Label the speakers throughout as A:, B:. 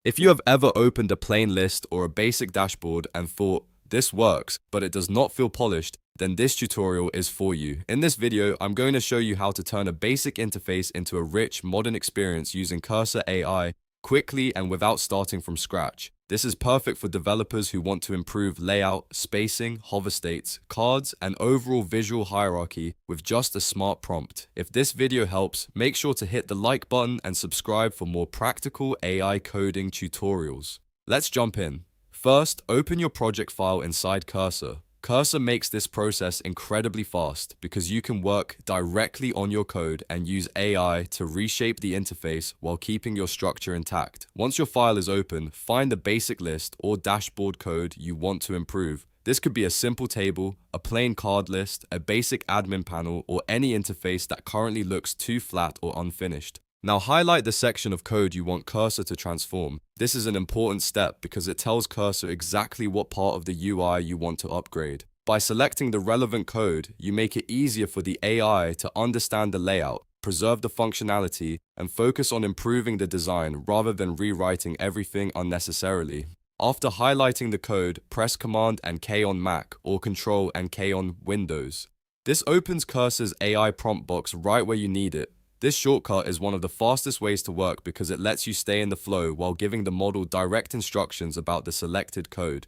A: If you have ever opened a plain list or a basic dashboard and thought, this works, but it does not feel polished, then this tutorial is for you. In this video, I'm going to show you how to turn a basic interface into a rich, modern experience using Cursor AI quickly and without starting from scratch. This is perfect for developers who want to improve layout, spacing, hover states, cards, and overall visual hierarchy with just a smart prompt. If this video helps, make sure to hit the like button and subscribe for more practical AI coding tutorials. Let's jump in. First, open your project file inside Cursor. Cursor makes this process incredibly fast because you can work directly on your code and use AI to reshape the interface while keeping your structure intact. Once your file is open, find the basic list or dashboard code you want to improve. This could be a simple table, a plain card list, a basic admin panel, or any interface that currently looks too flat or unfinished. Now highlight the section of code you want Cursor to transform. This is an important step because it tells Cursor exactly what part of the UI you want to upgrade. By selecting the relevant code, you make it easier for the AI to understand the layout, preserve the functionality, and focus on improving the design rather than rewriting everything unnecessarily. After highlighting the code, press Command and K on Mac or Ctrl and K on Windows. This opens Cursor's AI prompt box right where you need it. This shortcut is one of the fastest ways to work because it lets you stay in the flow while giving the model direct instructions about the selected code.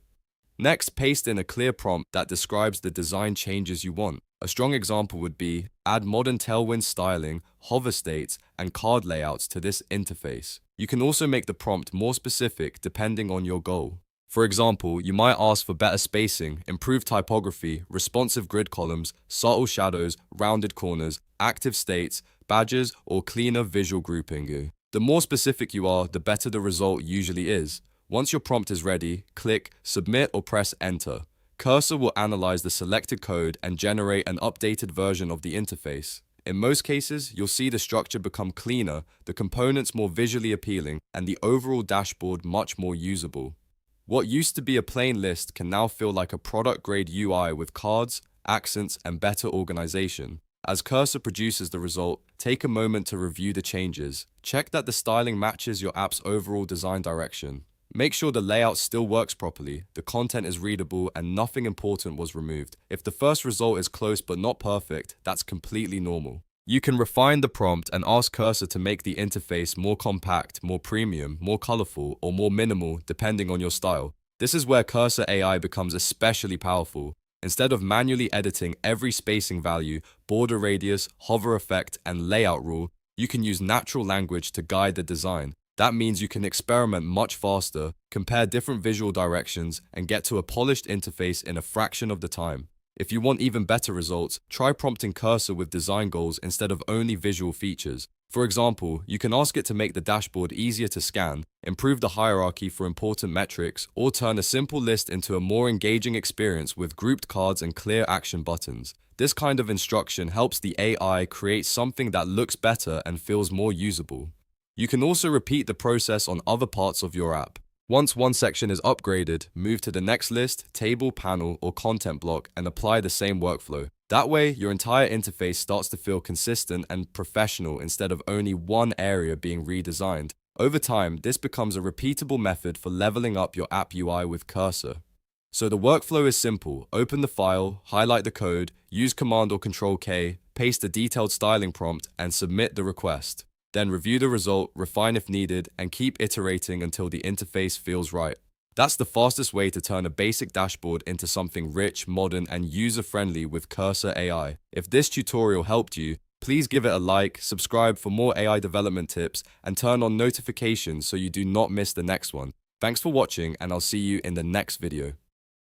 A: Next, paste in a clear prompt that describes the design changes you want. A strong example would be, add modern Tailwind styling, hover states, and card layouts to this interface. You can also make the prompt more specific depending on your goal. For example, you might ask for better spacing, improved typography, responsive grid columns, subtle shadows, rounded corners, active states, badges, or cleaner visual grouping. The more specific you are, the better the result usually is. Once your prompt is ready, click Submit or press Enter. Cursor will analyze the selected code and generate an updated version of the interface. In most cases, you'll see the structure become cleaner, the components more visually appealing, and the overall dashboard much more usable. What used to be a plain list can now feel like a product-grade UI with cards, accents, and better organization. As Cursor produces the result, take a moment to review the changes. Check that the styling matches your app's overall design direction. Make sure the layout still works properly, the content is readable, and nothing important was removed. If the first result is close but not perfect, that's completely normal. You can refine the prompt and ask Cursor to make the interface more compact, more premium, more colorful, or more minimal depending on your style. This is where Cursor AI becomes especially powerful. Instead of manually editing every spacing value, border radius, hover effect, and layout rule, you can use natural language to guide the design. That means you can experiment much faster, compare different visual directions, and get to a polished interface in a fraction of the time. If you want even better results, try prompting Cursor with design goals instead of only visual features. For example, you can ask it to make the dashboard easier to scan, improve the hierarchy for important metrics, or turn a simple list into a more engaging experience with grouped cards and clear action buttons. This kind of instruction helps the AI create something that looks better and feels more usable. You can also repeat the process on other parts of your app. Once one section is upgraded, move to the next list, table, panel, or content block and apply the same workflow. That way, your entire interface starts to feel consistent and professional instead of only one area being redesigned. Over time, this becomes a repeatable method for leveling up your app UI with Cursor. So the workflow is simple. Open the file, highlight the code, use Command or Ctrl K, paste a detailed styling prompt, and submit the request. Then review the result, refine if needed, and keep iterating until the interface feels right. That's the fastest way to turn a basic dashboard into something rich, modern, and user-friendly with Cursor AI. If this tutorial helped you, please give it a like, subscribe for more AI development tips, and turn on notifications so you do not miss the next one. Thanks for watching, and I'll see you in the next video.